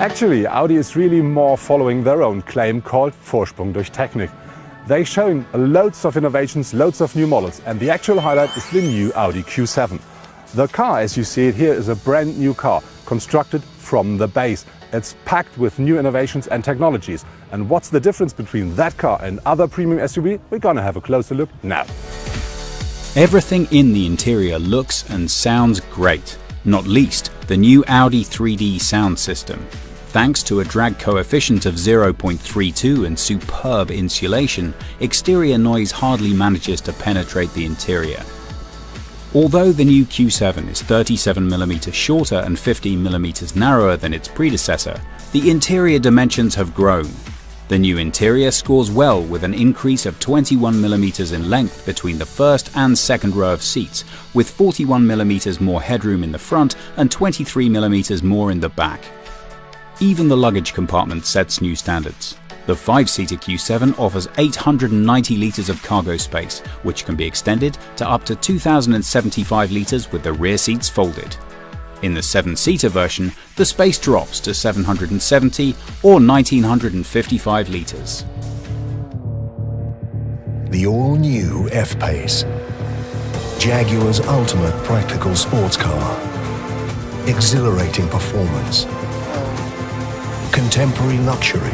Actually, Audi is really more following their own claim called Vorsprung durch Technik. They're showing loads of innovations, loads of new models, and the actual highlight is the new Audi Q7. The car, as you see it here, is a brand new car, constructed from the base. It's packed with new innovations and technologies. And what's the difference between that car and other premium SUV? We're gonna have a closer look now. Everything in the interior looks and sounds great, not least the new Audi 3D sound system. Thanks to a drag coefficient of 0.32 and superb insulation, exterior noise hardly manages to penetrate the interior. Although the new Q7 is 37mm shorter and 15mm narrower than its predecessor, the interior dimensions have grown. The new interior scores well with an increase of 21mm in length between the first and second row of seats, with 41mm more headroom in the front and 23mm more in the back. Even the luggage compartment sets new standards. The 5-seater Q7 offers 890 litres of cargo space, which can be extended to up to 2,075 litres with the rear seats folded. In the 7-seater version, the space drops to 770 or 1,955 litres. The all-new F-Pace, Jaguar's ultimate practical sports car. Exhilarating performance, contemporary luxury,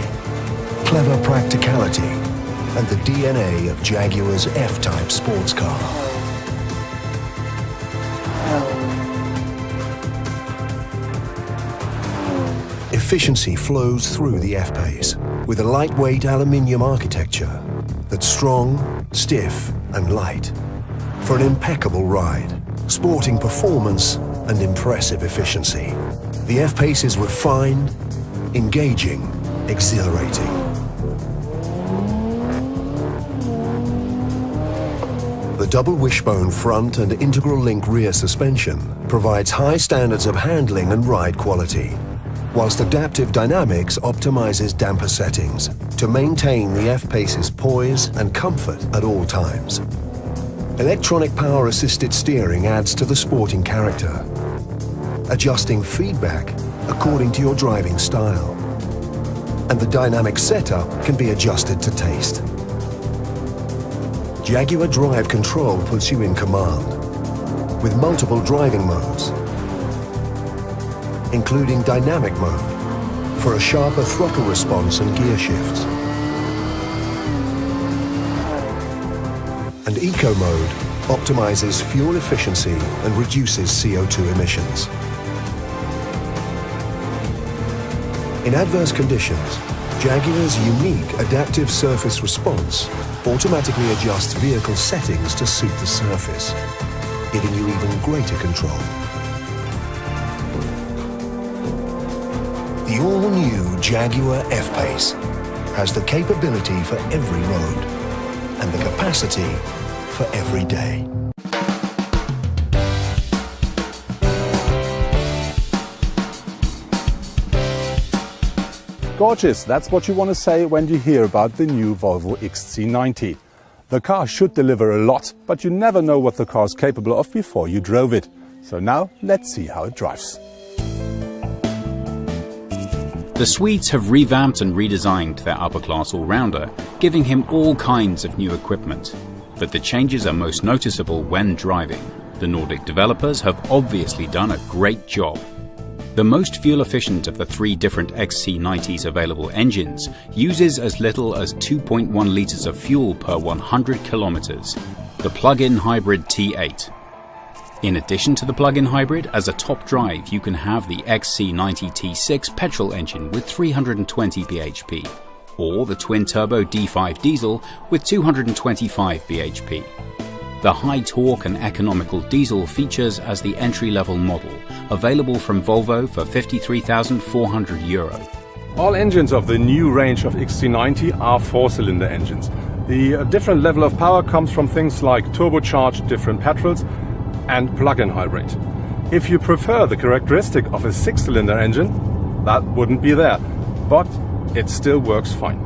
clever practicality, and the DNA of Jaguar's F-Type sports car. Efficiency flows through the F-Pace with a lightweight aluminium architecture that's strong, stiff, and light for an impeccable ride, sporting performance, and impressive efficiency. The F-Pace is refined, engaging, exhilarating. The double wishbone front and integral link rear suspension provides high standards of handling and ride quality, whilst Adaptive Dynamics optimizes damper settings to maintain the F-Pace's poise and comfort at all times. Electronic power-assisted steering adds to the sporting character, adjusting feedback according to your driving style. And the dynamic setup can be adjusted to taste. Jaguar Drive Control puts you in command with multiple driving modes, including dynamic mode for a sharper throttle response and gear shifts, and Eco mode optimizes fuel efficiency and reduces CO2 emissions. In adverse conditions, Jaguar's unique adaptive surface response automatically adjusts vehicle settings to suit the surface, giving you even greater control. The all-new Jaguar F-Pace has the capability for every road and the capacity for every day. Gorgeous, that's what you want to say when you hear about the new Volvo XC90. The car should deliver a lot, but you never know what the car is capable of before you drove it. So now, let's see how it drives. The Swedes have revamped and redesigned their upper-class all-rounder, giving him all kinds of new equipment. But the changes are most noticeable when driving. The Nordic developers have obviously done a great job. The most fuel-efficient of the 3 different XC90's available engines uses as little as 2.1 litres of fuel per 100 kilometres, the plug-in hybrid T8. In addition to the plug-in hybrid, as a top drive you can have the XC90 T6 petrol engine with 320 bhp, or the twin-turbo D5 diesel with 225 bhp. The high-torque and economical diesel features as the entry-level model, available from Volvo for €53,400. All engines of the new range of XC90 are 4-cylinder engines. The different level of power comes from things like turbocharged different petrols and plug-in hybrid. If you prefer the characteristic of a 6-cylinder engine, that wouldn't be there, but it still works fine.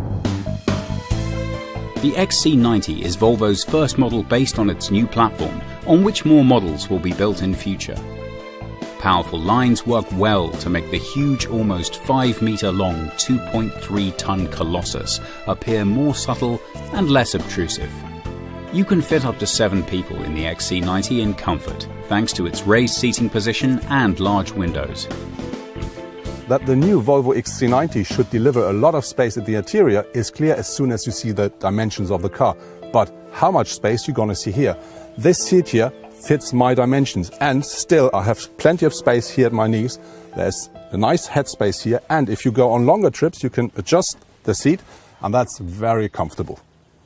The XC90 is Volvo's first model based on its new platform, on which more models will be built in future. powerful lines work well to make the huge, almost 5-meter long, 2.3-ton Colossus appear more subtle and less obtrusive. You can fit up to 7 people in the XC90 in comfort, thanks to its raised seating position and large windows. That the new Volvo XC90 should deliver a lot of space in the interior is clear as soon as you see the dimensions of the car. But how much space you're gonna see here? This seat here fits my dimensions, and still I have plenty of space here at my knees. There's a nice headspace here, and if you go on longer trips you can adjust the seat, and that's very comfortable.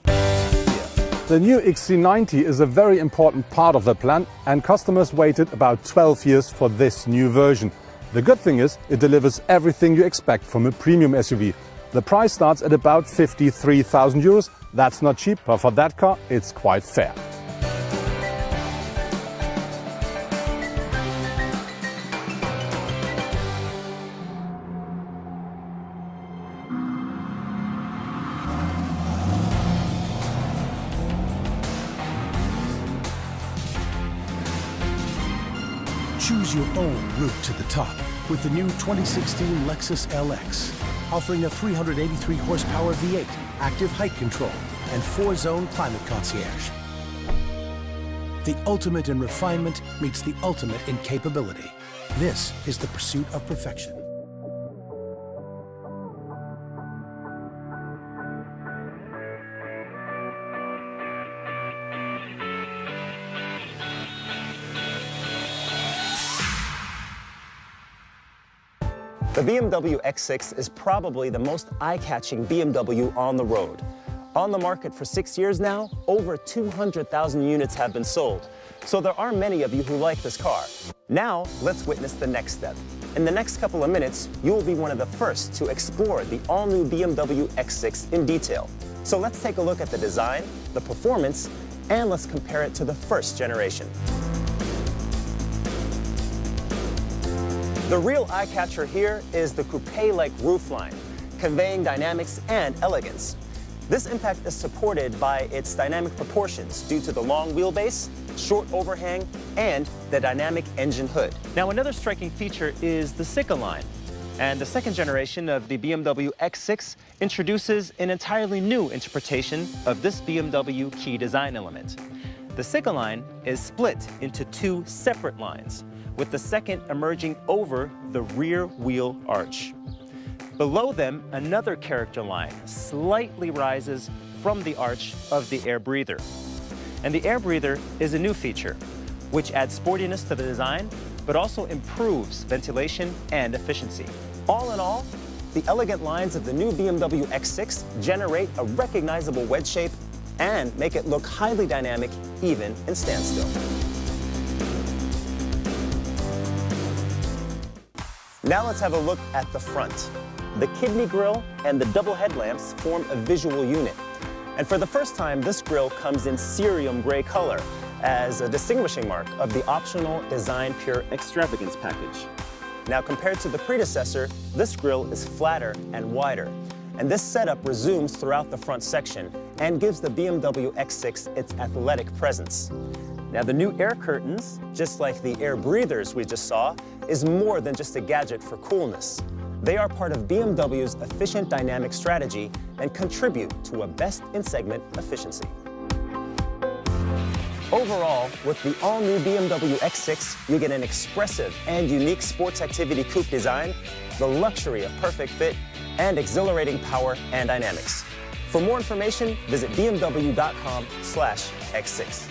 The new XC90 is a very important part of the plan, and customers waited about 12 years for this new version. The good thing is it delivers everything you expect from a premium SUV. The price starts at about 53,000 euros. That's not cheap, but for that car it's quite fair. Choose your own route to the top with the new 2016 Lexus LX, offering a 383 horsepower V8, active height control, and 4-zone climate concierge. The ultimate in refinement meets the ultimate in capability. This is the pursuit of perfection. The BMW X6 is probably the most eye-catching BMW on the road. On the market for 6 years now, over 200,000 units have been sold. So there are many of you who like this car. Now, let's witness the next step. In the next couple of minutes, you will be one of the first to explore the all-new BMW X6 in detail. So let's take a look at the design, the performance, and let's compare it to the first generation. The real eye-catcher here is the coupe-like roofline, conveying dynamics and elegance. This impact is supported by its dynamic proportions due to the long wheelbase, short overhang, and the dynamic engine hood. Now, another striking feature is the Sikka line. And the second generation of the BMW X6 introduces an entirely new interpretation of this BMW key design element. The Sikka line is split into 2 separate lines, with the second emerging over the rear wheel arch. Below them, another character line slightly rises from the arch of the air breather. And the air breather is a new feature, which adds sportiness to the design, but also improves ventilation and efficiency. All in all, the elegant lines of the new BMW X6 generate a recognizable wedge shape and make it look highly dynamic even in standstill. Now let's have a look at the front. The kidney grille and the double headlamps form a visual unit. And for the first time, this grille comes in cerium gray color as a distinguishing mark of the optional Design Pure Extravagance package. Now, compared to the predecessor, this grille is flatter and wider. And this setup resumes throughout the front section and gives the BMW X6 its athletic presence. Now, the new air curtains, just like the air breathers we just saw, is more than just a gadget for coolness. They are part of BMW's efficient dynamic strategy and contribute to a best-in-segment efficiency. Overall, with the all-new BMW X6, you get an expressive and unique sports activity coupe design, the luxury of perfect fit, and exhilarating power and dynamics. For more information, visit bmw.com/X6.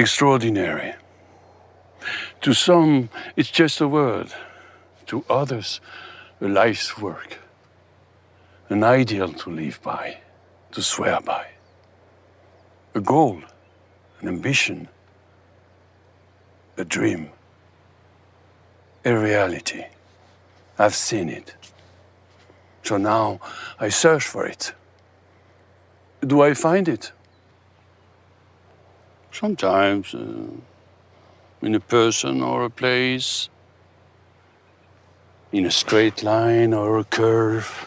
Extraordinary. To some, it's just a word. To others, a life's work. An ideal to live by, to swear by. A goal, an ambition, a dream, a reality. I've seen it. So now I search for it. Do I find it? Sometimes in a person or a place, in a straight line or a curve,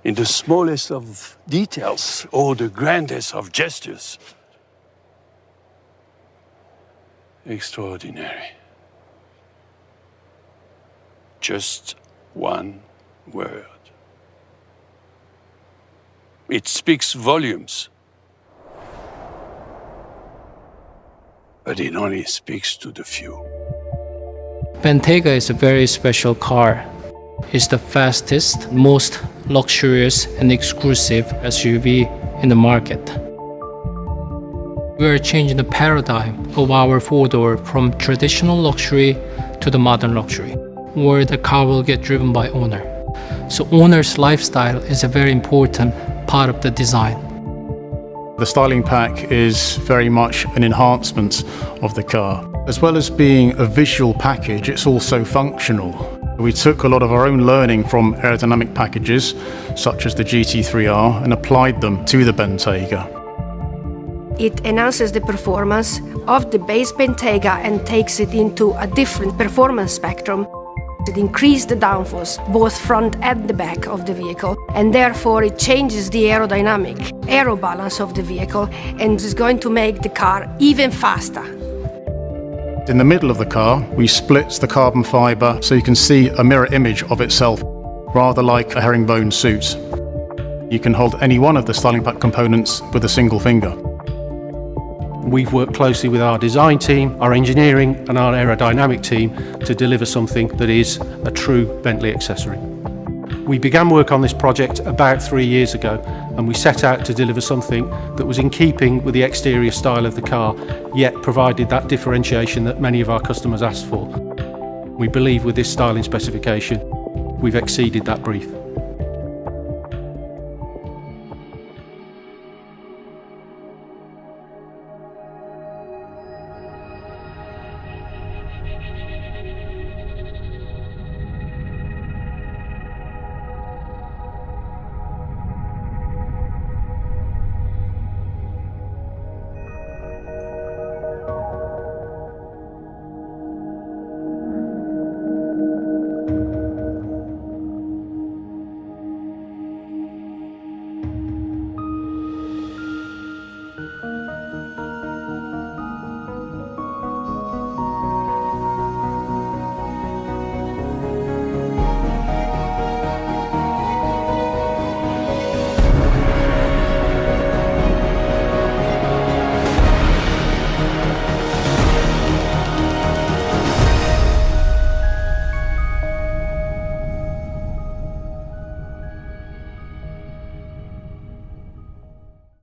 in the smallest of details or the grandest of gestures. Extraordinary. Just one word. It speaks volumes, but it only speaks to the few. Bentayga is a very special car. It's the fastest, most luxurious and exclusive SUV in the market. We are changing the paradigm of our four-door from traditional luxury to the modern luxury, where the car will get driven by owner. So owner's lifestyle is a very important part of the design. The styling pack is very much an enhancement of the car. As well as being a visual package, it's also functional. We took a lot of our own learning from aerodynamic packages, such as the GT3R, and applied them to the Bentayga. It enhances the performance of the base Bentayga and takes it into a different performance spectrum. It increases the downforce, both front and the back of the vehicle, and therefore it changes the aero balance of the vehicle, and is going to make the car even faster. In the middle of the car, we split the carbon fibre so you can see a mirror image of itself, rather like a herringbone suit. You can hold any one of the styling pack components with a single finger. We've worked closely with our design team, our engineering and our aerodynamic team to deliver something that is a true Bentley accessory. We began work on this project about 3 years ago, and we set out to deliver something that was in keeping with the exterior style of the car, yet provided that differentiation that many of our customers asked for. We believe with this styling specification, we've exceeded that brief.